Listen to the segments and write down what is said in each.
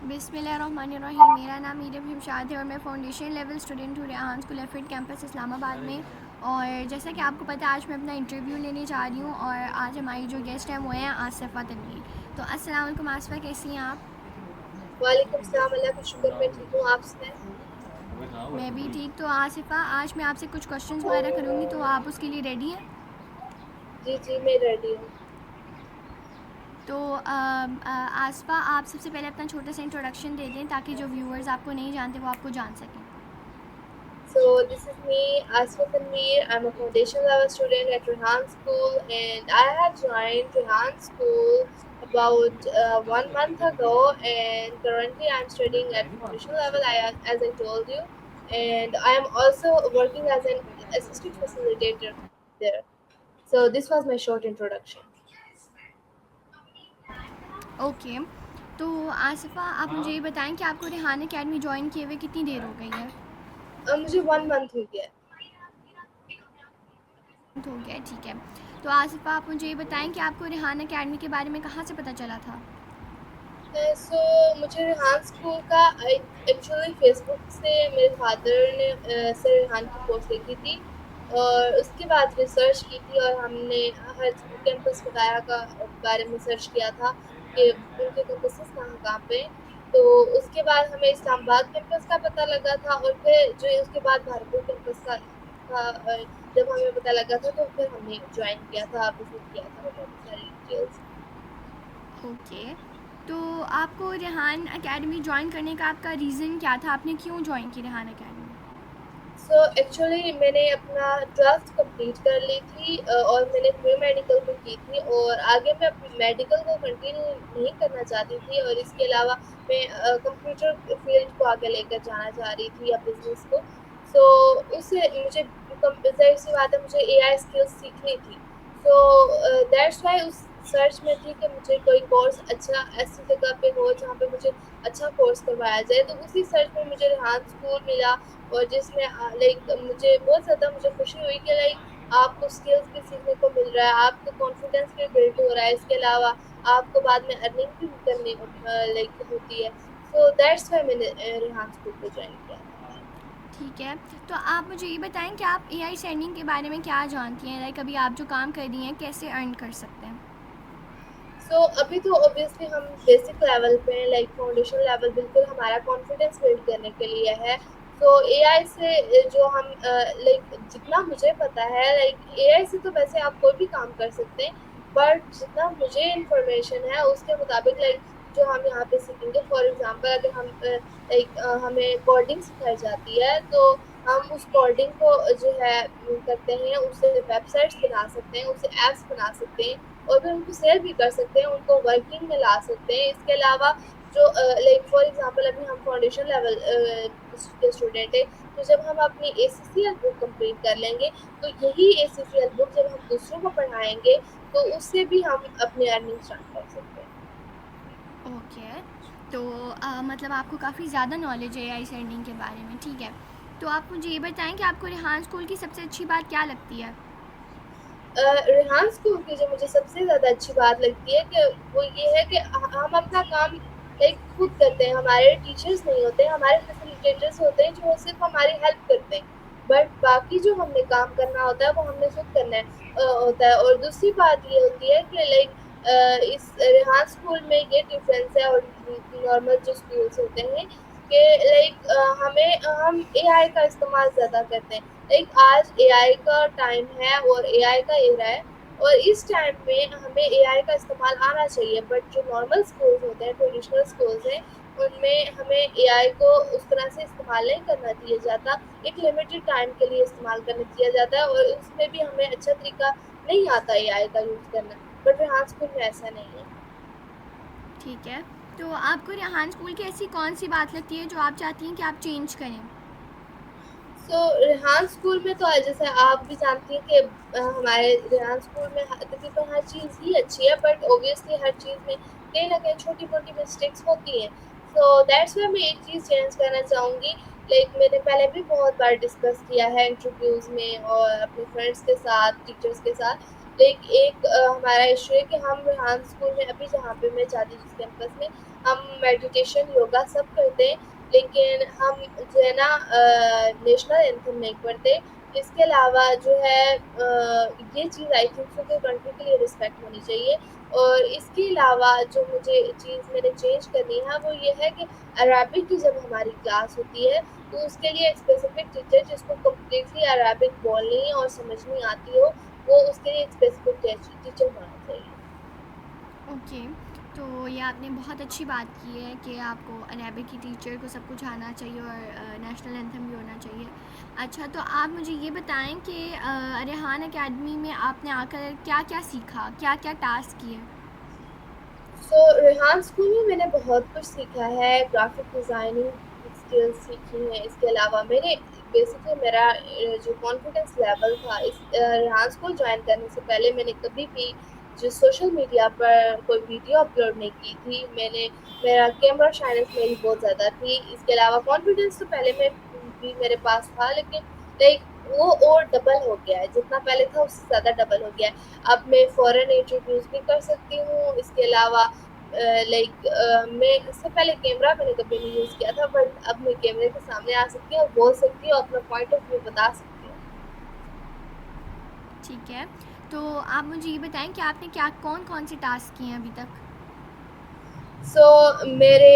बिस्मिल्लाहिर्रहमानिर्रहीम। मेरा नाम मीरम हिमशाद है और मैं फ़ाउंडेशन लेवल स्टूडेंट हूँ Rehan school aphid campus Islamabad में। और जैसा कि आपको पता है आज मैं अपना इंटरव्यू लेने जा रही हूँ और आज हमारी जो गेस्ट हैं वो हैं आसिफ़ा तनवीर। तो अस्सलाम वालेकुम आसिफ़ा, कैसी हैं आप? वालेकुम सलाम, अल्लाह का शुक्र, मैं ठीक हूँ। आप सुनाएँ? मैं भी ठीक। तो आसिफ़ा, आज मैं आपसे कुछ क्वेश्चंस वगैरह करूँगी, तो आप उसके लिए रेडी हैं? जी, जी, मैं रेडी हूँ। तो आसिफ़ा, आप सबसे पहले अपना छोटा सा इंट्रोडक्शन दे दें ताकि जो व्यूअर्स आपको नहीं जानते वो आपको जान सकें। So this is me, Asma Tanveer. I'm a foundation level student at Rehan School, and I have joined Rehan School about 1 month ago. And currently, I'm studying at foundation level, as I told you, and I am also working as an assistant facilitator there. So this was my short introduction. Okay. तो आसिफ़ा, आप मुझे ये बताएं कि आपको Rehan academy join किए हुए कितनी देर हो गई है? मुझे 1 मंथ हो गया। हो गया है, ठीक है। तो आसिफ़ा, आप मुझे ये बताएं कि आपको रेहान अकेडमी के बारे में कहाँ से पता चला था? सो मुझे रेहान स्कूल का एक्चुअली फेसबुक से मेरे फादर ने सर रेहान की पोस्ट देखी थी और उसके बाद रिसर्च की थी और हमने हर कैंपस वगैरह का बारे में सर्च किया था कि उनके कैंपसेस कहाँ-कहाँ पे हैं। तो उसके बाद हमें इस्लामाबाद कैंपस का पता लगा था और फिर जो उसके बाद भागलपुर कैंपस का जब हमें पता लगा था तो फिर हमने ज्वाइन किया था, विज़िट किया था और बाकी सारी डिटेल्स। ओके। तो आपको रेहान अकेडमी ज्वाइन करने का आपका रीज़न क्या था? आपने क्यों ज्वाइन की रेहान अकेडमी? सो एक्चुअली मैंने अपना 12th कंप्लीट कर ली थी और मैंने प्री मेडिकल में की थी और आगे मैं मेडिकल को कंटिन्यू नहीं करना चाहती थी और इसके अलावा मैं कंप्यूटर फील्ड को आगे लेकर जाना चाह रही थी या बिजनेस को। सो उससे मुझे ज़ाहिर सी बात है मुझे एआई स्किल्स सीखनी थी। सो दैट्स व्हाई उस सर्च में थी कि मुझे कोई कोर्स अच्छा ऐसी जगह पे हो जहाँ पे मुझे अच्छा कोर्स करवाया जाए। तो उसी सर्च में मुझे रेहान स्कूल मिला और जिसमें लाइक मुझे खुशी हुई कि लाइक आपको स्किल्स भी सीखने को मिल रहा है, आपका कॉन्फिडेंस भी बिल्ड हो रहा है, इसके अलावा आपको बाद में अर्निंग भी करनी लाइक होती है। सो दैट्स व्हाई मैंने रेहान स्कूल को जॉइन किया था। ठीक है। तो आप मुझे ये बताएं कि आप एआई सेंडिंग के बारे में क्या जानती हैं? लाइक अभी आप जो काम कर रही हैं कैसे अर्न कर सकते हैं? सो अभी तो ऑब्वियसली हम बेसिक लेवल पे हैं, लाइक फाउंडेशन लेवल बिल्कुल हमारा कॉन्फिडेंस बिल्ड करने के लिए है। सो एआई से जो हम लाइक जितना मुझे पता है लाइक एआई से तो वैसे आप कोई भी काम कर सकते हैं, बट जितना मुझे इन्फॉर्मेशन है उसके मुताबिक लाइक जो हम यहाँ पे सीखेंगे फॉर एग्जांपल अगर हम लाइक हमें कोडिंग सिखाई जाती है तो हम उस कोडिंग को जो है करते हैं, उससे वेबसाइट्स बना सकते हैं, उससे ऐप्स बना सकते हैं और फिर उनको सेल भी कर सकते हैं, उनको वर्किंग में ला सकते हैं। इसके अलावा जो लाइक फॉर एग्ज़ाम्पल अभी हम फाउंडेशन लेवल के स्टूडेंट हैं, तो जब हम अपनी एसीसीएल बुक कंप्लीट कर लेंगे, तो यही एसीसीएल बुक जब हम दूसरों को पढ़ाएँगे, तो उससे भी हम अपनी अर्निंग स्टार्ट कर सकते हैं। ओके। तो मतलब आपको काफ़ी ज़्यादा नॉलेज है एआई सेंडिंग के बारे में, ठीक है। तो आप मुझे ये बताएं कि आपको रेहान स्कूल की सबसे अच्छी बात क्या लगती है? रेहान स्कूल की जो मुझे सबसे ज़्यादा अच्छी बात लगती है कि वो ये है कि हम अपना काम लाइक खुद करते हैं, हमारे टीचर्स नहीं होते हैं, हमारे फैसिलिटेटर्स होते हैं जो सिर्फ़ हमारी हेल्प करते हैं। बट बाकी जो हमने काम करना होता है वो हमने खुद करना है होता है और दूसरी बात ये होती है कि लाइक इस रेहान स्कूल में ये डिफ़रेंस है और नॉर्मल जो स्कूल्स होते हैं कि लाइक हम एआई का इस्तेमाल ज़्यादा करते हैं। लाइक आज एआई का टाइम है और एआई का एरा है और इस टाइम में हमें एआई का इस्तेमाल आना चाहिए बट जो नॉर्मल स्कूल्स होते हैं ट्रेडिशनल स्कूल्स हैं उनमें हमें एआई को उस तरह से इस्तेमाल नहीं करना दिया जाता। एक लिमिटेड टाइम के लिए इस्तेमाल करने दिया जाता है और उसमें भी हमें अच्छा तरीका नहीं आता एआई का यूज़ करना, बट रेहान स्कूल में ऐसा नहीं है। ठीक है। तो आपको रेहान स्कूल की ऐसी कौन सी बात लगती है जो आप चाहती हैं कि आप चेंज करें? सो रेहान स्कूल में तो जैसे आप भी जानती हैं कि हमारे रेहान स्कूल में तकरीबन हर चीज़ ही अच्छी है बट ऑब्वियसली हर चीज़ में कहीं न कहीं छोटी-मोटी मिस्टेक्स होती हैं। सो दैट्स व्हाई मैं एक चीज़ चेंज करना चाहूँगी। लाइक मैंने पहले भी बहुत बार डिस्कस किया है इंटरव्यूज़ में और अपने फ्रेंड्स के साथ, टीचर्स के साथ। लाइक एक हमारा इश्यू है कि हम रेहान स्कूल में अभी जहाँ पे मैं जाती हूँ जिस कैंपस में, हम मेडिटेशन, योगा सब करते हैं, लेकिन हम जो है ना नेशनल एंथम नहीं पढ़ते। इसके अलावा जो है ये चीज़ आई थिंक सो कि कंट्री के लिए रिस्पेक्ट होनी चाहिए। और इसके अलावा जो मुझे चीज़ मैंने चेंज करनी है वो ये है कि अरबिक की जब हमारी क्लास होती है तो उसके लिए एक स्पेसिफिक टीचर जिसको कम्प्लीटली अरबिक बोलनी और समझनी आती हो, वो उसके लिए एक स्पेसिफिक टीचर होना चाहिए। ओके, तो ये आपने बहुत अच्छी बात की है कि आपको अरेबिक की टीचर को सब कुछ आना चाहिए और नेशनल एंथम भी होना चाहिए। अच्छा, तो आप मुझे ये बताएं कि रेहान एकेडमी में आपने आकर क्या-क्या सीखा, क्या-क्या टास्क किए? सो रेहान स्कूल में मैंने बहुत कुछ सीखा है, ग्राफिक डिज़ाइनिंग की स्किल्स सीखी हैं। इसके अलावा मैंने बेसिकली मेरा जो कॉन्फिडेंस लेवल था इस रेहान स्कूल जॉइन करने से पहले मैंने कभी भी जो सोशल मीडिया पर कोई वीडियो अपलोड नहीं की थी। मेरा कैमरा शाइनेस मेरी बहुत ज़्यादा थी। इसके अलावा कॉन्फिडेंस तो पहले में भी मेरे पास था, लेकिन लाइक वो और डबल हो गया है, जितना पहले था उससे ज़्यादा डबल हो गया है। अब मैं फ़ॉरेन इंटरव्यूज़ भी कर सकती हूँ। इसके अलावा मैं इससे पहले कैमरा मैंने कभी नहीं यूज़ किया था, बट अब मैं कैमरे के सामने आ सकती हूँ और बोल सकती हूँ, अपना पॉइंट ऑफ व्यू बता सकती हूँ। ठीक है, तो आप मुझे ये बताएं कि आपने क्या कौन-कौन से टास्क किए हैं अभी तक? सो मेरे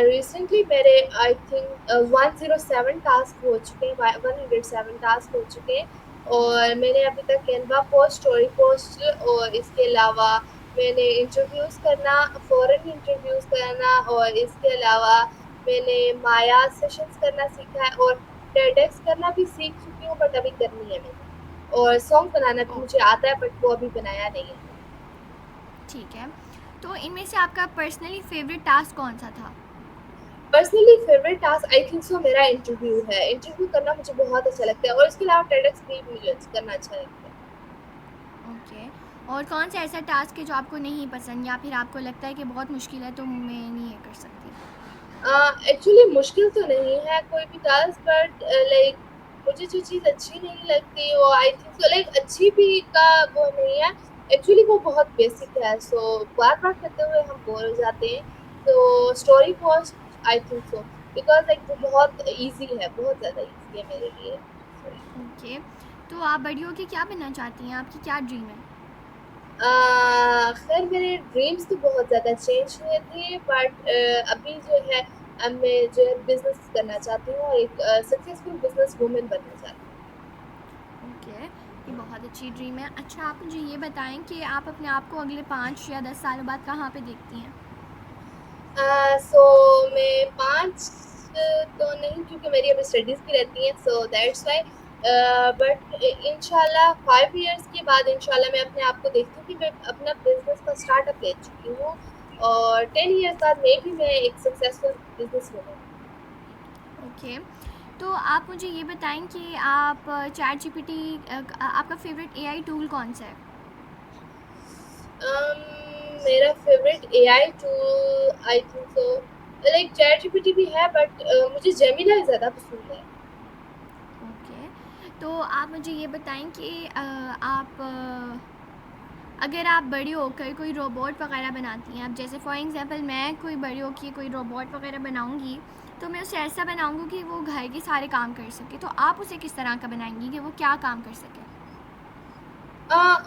रिसेंटली मेरे आई थिंक 107 टास्क हो चुके हैं, 107 टास्क हो चुके हैं। और मैंने अभी तक कैनवा पोस्ट, स्टोरी पोस्ट और इसके अलावा मैंने इंटरव्यूज़ करना, फ़ॉरेन इंटरव्यूज़ करना और इसके अलावा मैंने माया सेशंस करना सीखा है और टेडेक्स करना भी सीख चुकी हूँ, बट अभी करनी है मैंने। और सॉन्ग बनाना भी ओह! मुझे आता है, बट वो अभी बनाया नहीं है। ठीक है, तो इनमें से आपका पर्सनली फ़ेवरेट टास्क कौन-सा था? Personally favourite task I think सो मेरा इंटरव्यू है। इंटरव्यू करना मुझे बहुत अच्छा लगता है और इसके अलावा टेडेक्स भी मुझे करना अच्छा लगता है। ओके, और कौन सा ऐसा टास्क है जो आपको नहीं पसंद या फिर आपको लगता है कि बहुत मुश्किल है तो मैं नहीं ये कर सकती? एक्चुअली मुश्किल तो नहीं है कोई भी टास्क, बट लाइक मुझे जो चीज़ अच्छी नहीं लगती वो आई थिंक सो लाइक अच्छी भी का वो नहीं है। एक्चुअली वो बहुत बेसिक है, सो बार-बार करते हुए हम बोर हो जाते हैं। तो story post I think so, because like वो बहुत ईज़ी है, बहुत ज़्यादा ईज़ी है मेरे लिए। सो ओके, तो आप बड़ी होके क्या बनना चाहती हैं? आपकी क्या ड्रीम है? खैर मेरे ड्रीम्स तो बहुत ज़्यादा चेंज हुए थे, बट अभी जो है अब मैं जो है बिज़नेस करना चाहती हूँ और एक सक्सेसफुल बिज़नेस वुमन बनना चाहती हूँ। ओके, ये बहुत अच्छी ड्रीम है। अच्छा, आप मुझे ये बताएं कि आप अपने आप को अगले 5 या 10 सालों बाद कहाँ पे देखती हैं? सो मैं 5 तो नहीं, क्योंकि मेरी अभी स्टडीज़ भी रहती हैं, सो दैट्स व्हाई बट इंशाल्लाह 5 इयर्स के बाद इंशाल्लाह मैं अपने आप को देखती हूँ कि मैं अपना बिज़नेस का स्टार्टअप ले चुकी हूँ और 10 इयर्स बाद मेबी मैं एक सक्सेसफुल बिज़नेस वुमन हूँ। ओके, तो आप मुझे ये बताएं कि आप चैट जीपीटी आपका फ़ेवरेट एआई टूल कौन सा है? um, मेरा favourite AI tool I think so like chat GPT भी है, बट मुझे जेमिनी ज़्यादा पसंद है। ओके, तो आप मुझे ये बताएं कि आप अगर आप बड़ी होकर कोई रोबोट वगैरह बनाती हैं, अब जैसे फॉर एग्जांपल मैं कोई बड़ी होकर कोई रोबोट वगैरह बनाऊंगी, तो मैं उसे ऐसा बनाऊंगी कि वो घर के सारे काम कर सके। तो आप उसे किस तरह का बनाएंगी कि वो क्या काम कर सके?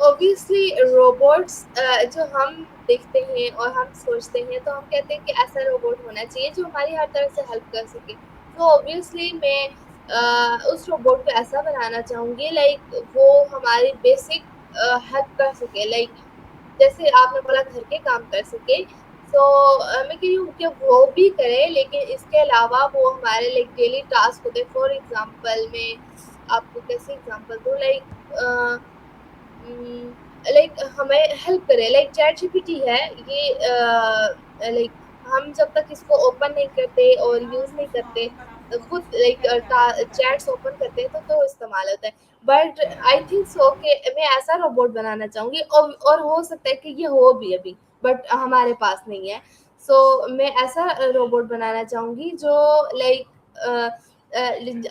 ऑब्वियसली रोबोट्स जो हम देखते हैं और हम सोचते हैं तो हम कहते हैं कि ऐसा रोबोट होना चाहिए जो हमारी हर तरह से हेल्प कर सके। तो ऑब्वियसली मैं उस रोबोट को ऐसा बनाना चाहूँगी लाइक वो हमारी बेसिक हेल्प कर सके, लाइक जैसे आपने बोला घर के काम कर सके। सो मैं कह रही हूँ कि वो भी करे, लेकिन इसके अलावा वो हमारे लाइक डेली टास्क होते हैं। फॉर एग्जांपल मैं आपको कैसे एग्जांपल दूँ, लाइक लाइक हमें हेल्प करे, लाइक चैट जीपीटी है ये लाइक हम जब तक इसको ओपन नहीं करते और यूज़ नहीं करते खुद लाइक चैट्स ओपन करते हैं तो इस्तेमाल होता है। बट आई थिंक सो कि मैं ऐसा रोबोट बनाना चाहूँगी और हो सकता है कि ये हो भी अभी, बट हमारे पास नहीं है। सो मैं ऐसा रोबोट बनाना चाहूँगी जो लाइक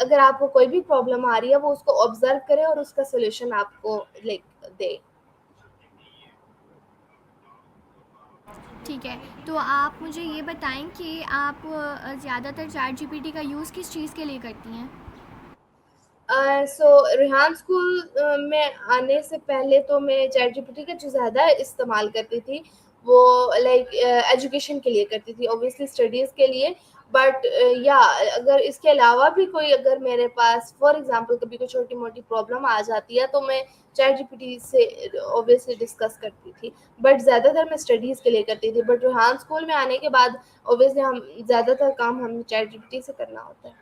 अगर आपको कोई भी प्रॉब्लम आ रही है वो उसको ऑब्जर्व करे और उसका सॉल्यूशन आपको लाइक दे। ठीक है, तो आप मुझे ये बताएं कि आप ज़्यादातर चैट जीपीटी का यूज़ किस चीज़ के लिए करती हैं? सो रेहान स्कूल में आने से पहले तो मैं चैट जीपीटी का जो ज़्यादा इस्तेमाल करती थी, वो लाइक एजुकेशन के लिए करती थी, ऑब्वियसली स्टडीज़ के लिए। बट या अगर इसके अलावा भी कोई अगर मेरे पास फॉर एग्ज़ाम्पल कभी कोई छोटी-मोटी प्रॉब्लम आ जाती है, तो मैं चैट जीपीटी से ऑब्वियसली डिस्कस करती थी। बट ज़्यादातर मैं स्टडीज़ के लिए करती थी। बट रेहान स्कूल में आने के बाद ऑब्वियसली हम ज़्यादातर काम हमें चैट जीपीटी से करना होता है।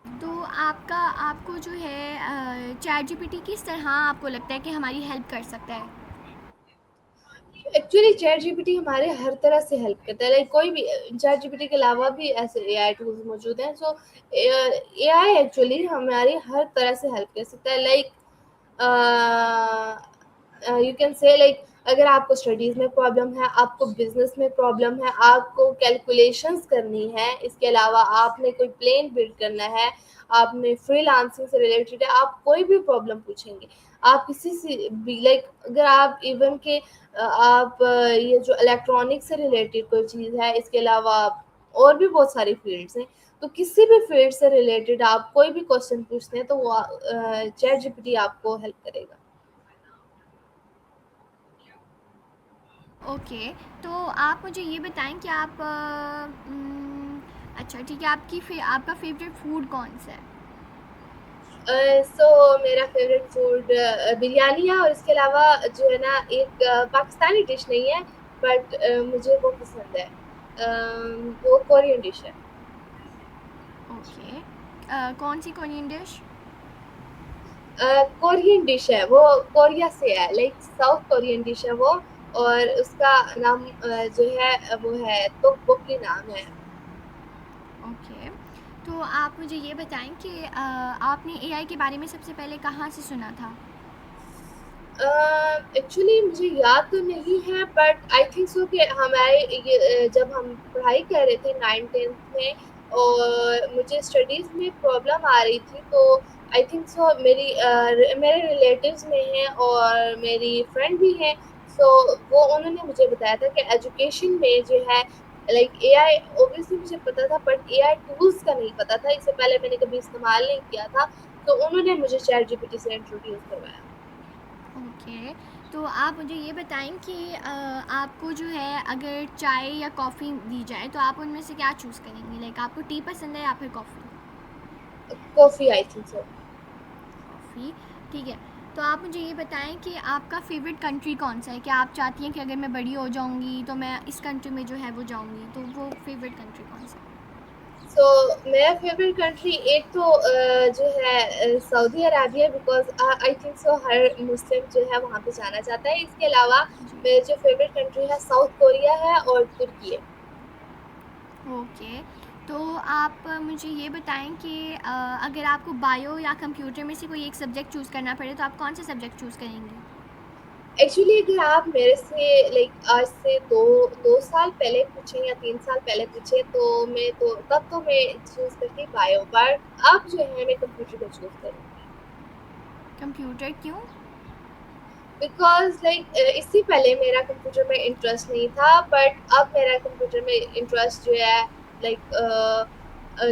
तो आपको जो है चैट जीपीटी किस तरह आपको लगता है कि हमारी हेल्प कर सकता है? एक्चुअली चैट जीपीटी हमारे हर तरह से हेल्प करता है, लाइक कोई भी चैट जीपीटी के अलावा भी ऐसे एआई टूल्स मौजूद हैं। सो एआई एक्चुअली हमारी हर तरह से हेल्प कर सकता है, like you can say like अगर आपको स्टडीज़ में प्रॉब्लम है, आपको बिजनेस में प्रॉब्लम है, आपको कैलकुलेशंस करनी है, इसके अलावा आपने कोई प्लेन बिल्ड करना है, आपने फ्रीलांसिंग से रिलेटेड है, आप कोई भी प्रॉब्लम पूछेंगे, आप किसी से भी लाइक अगर आप इवन के आप ये जो इलेक्ट्रॉनिक से रिलेटेड कोई चीज़ है, इसके अलावा और भी बहुत सारी फील्ड्स हैं, तो किसी भी फील्ड से रिलेटेड आप कोई भी क्वेश्चन पूछते हैं, तो वो चैट जीपीटी आपको हेल्प करेगा। ओके, तो आप मुझे ये बताएं कि अच्छा ठीक है, आपका फेवरेट फूड कौन सा है? सो मेरा फेवरेट फूड बिरयानी है, और इसके अलावा जो है ना एक पाकिस्तानी डिश नहीं है, बट मुझे वो पसंद है। वो कोरियन डिश है। ओके, कौन सी कोरियन डिश? कोरियन डिश है वो, कोरिया से है, लाइक साउथ कोरियन डिश है वो। और उसका नाम जो है वो है तोकबोकी नाम है। ओके, तो आप मुझे ये बताएं कि आपने एआई के बारे में सबसे पहले कहाँ से सुना था? एक्चुअली मुझे याद तो नहीं है, बट आई थिंक सो कि हमारे ये जब हम पढ़ाई कर रहे थे 9th-10th में, और मुझे स्टडीज़ में प्रॉब्लम आ रही थी, तो आई थिंक सो मेरे रिलेटिव्स में हैं और मेरी फ्रेंड भी हैं। सो वो उन्होंने मुझे बताया था कि एजुकेशन में जो है लाइक एआई, ऑब्वियसली मुझे पता था, बट एआई टूल्स का नहीं पता था, इससे पहले मैंने कभी इस्तेमाल नहीं किया था। तो उन्होंने मुझे चैट जीपीटी से इंट्रोड्यूस करवाया। ओके, तो आप मुझे ये बताएं कि आपको जो है अगर चाय या कॉफ़ी दी जाए तो आप उनमें से क्या चूज़ करेंगी? लाइक आपको टी पसंद है या फिर कॉफ़ी? कॉफ़ी आई थिंक सो। कॉफ़ी, ठीक है। तो आप मुझे ये बताएं कि आपका फेवरेट कंट्री कौन सा है? क्या आप चाहती हैं कि अगर मैं बड़ी हो जाऊंगी तो मैं इस कंट्री में जो है वो जाऊंगी, तो वो फेवरेट कंट्री कौन सा है? सो मेरा फेवरेट कंट्री एक तो जो है Saudi Arabia, because I think so हर मुस्लिम जो है वहाँ पे जाना चाहता है। इसके अलावा जी। मेरी जो फेवरेट कंट्री है साउथ कोरिया है और तुर्की है। ओके, तो आप मुझे ये बताएं कि अगर आपको बायो या कंप्यूटर में से कोई एक सब्जेक्ट चूज़ करना पड़े तो आप कौन सा सब्जेक्ट चूज़ करेंगी? एक्चुअली अगर आप मेरे से लाइक आज से 2 साल पहले पूछें या 3 साल पहले पूछें, तो मैं तो तब तो मैं चूज़ करती बायो, बट अब जो है मैं कंप्यूटर को चूज़ करूँगी। कंप्यूटर क्यों? बिकॉज़ लाइक इससे पहले मेरा कंप्यूटर में इंटरेस्ट नहीं था, बट अब मेरा कंप्यूटर में इंटरेस्ट जो है लाइक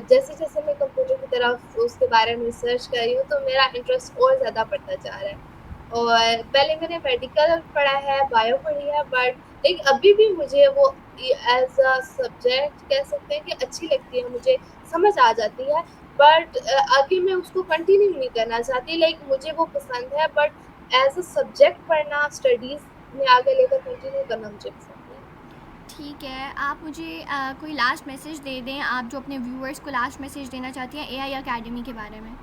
जैसे-जैसे मैं कंप्यूटर की तरफ उसके बारे में रिसर्च कर रही हूँ, तो मेरा इंटरेस्ट और ज़्यादा बढ़ता जा रहा है। और पहले मैंने मेडिकल पढ़ा है, बायो पढ़ी है, बट लाइक अभी भी मुझे वो एज़ अ सब्जेक्ट कह सकते हैं कि अच्छी लगती है, मुझे समझ आ जाती है। बट आगे मैं उसको कंटिन्यू नहीं करना चाहती, लाइक मुझे वो पसंद है, बट एज़ अ सब्जेक्ट पढ़ना, स्टडीज़ में आगे लेकर कंटिन्यू करना मुझे पसंद नहीं है। ठीक है, आप मुझे कोई लास्ट मैसेज दे दें, आप जो अपने व्यूअर्स को लास्ट मैसेज देना चाहती हैं एआई अकेडमी के बारे में।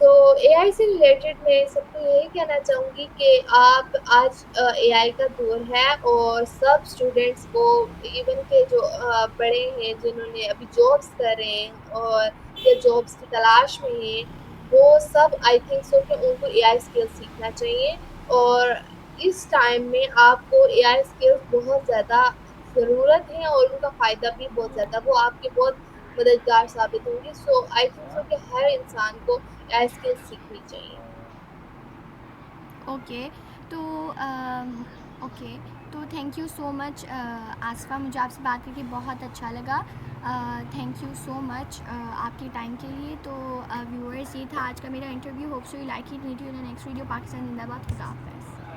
सो एआई से रिलेटेड मैं सबको यही कहना चाहूँगी कि आप आज एआई का दौर है, और सब स्टूडेंट्स को इवन के जो बड़े हैं जिन्होंने अभी जॉब्स कर रहे हैं और या जॉब्स की तलाश में हैं, वो सब आई थिंक सो कि उनको एआई स्किल्स सीखना चाहिए। और इस टाइम में आपको एआई स्किल्स बहुत ज़्यादा ज़रूरत है, और उनका फ़ायदा भी बहुत ज़्यादा, वो आपके बहुत मददगार साबित होंगी। सो आई थिंक सो कि हर इंसान को एआई स्किल्स सीखनी चाहिए। ओके, तो ओके, तो thank you so much Asifa, मुझे आपसे बात करके बहुत अच्छा लगा। थैंक यू सो मच आपके टाइम के लिए। तो व्यूअर्स, ये था आज का मेरा interview. Hope so you like it. Meet you in the next video. Pakistan जिंदाबाद। खुदा हाफ़िज़।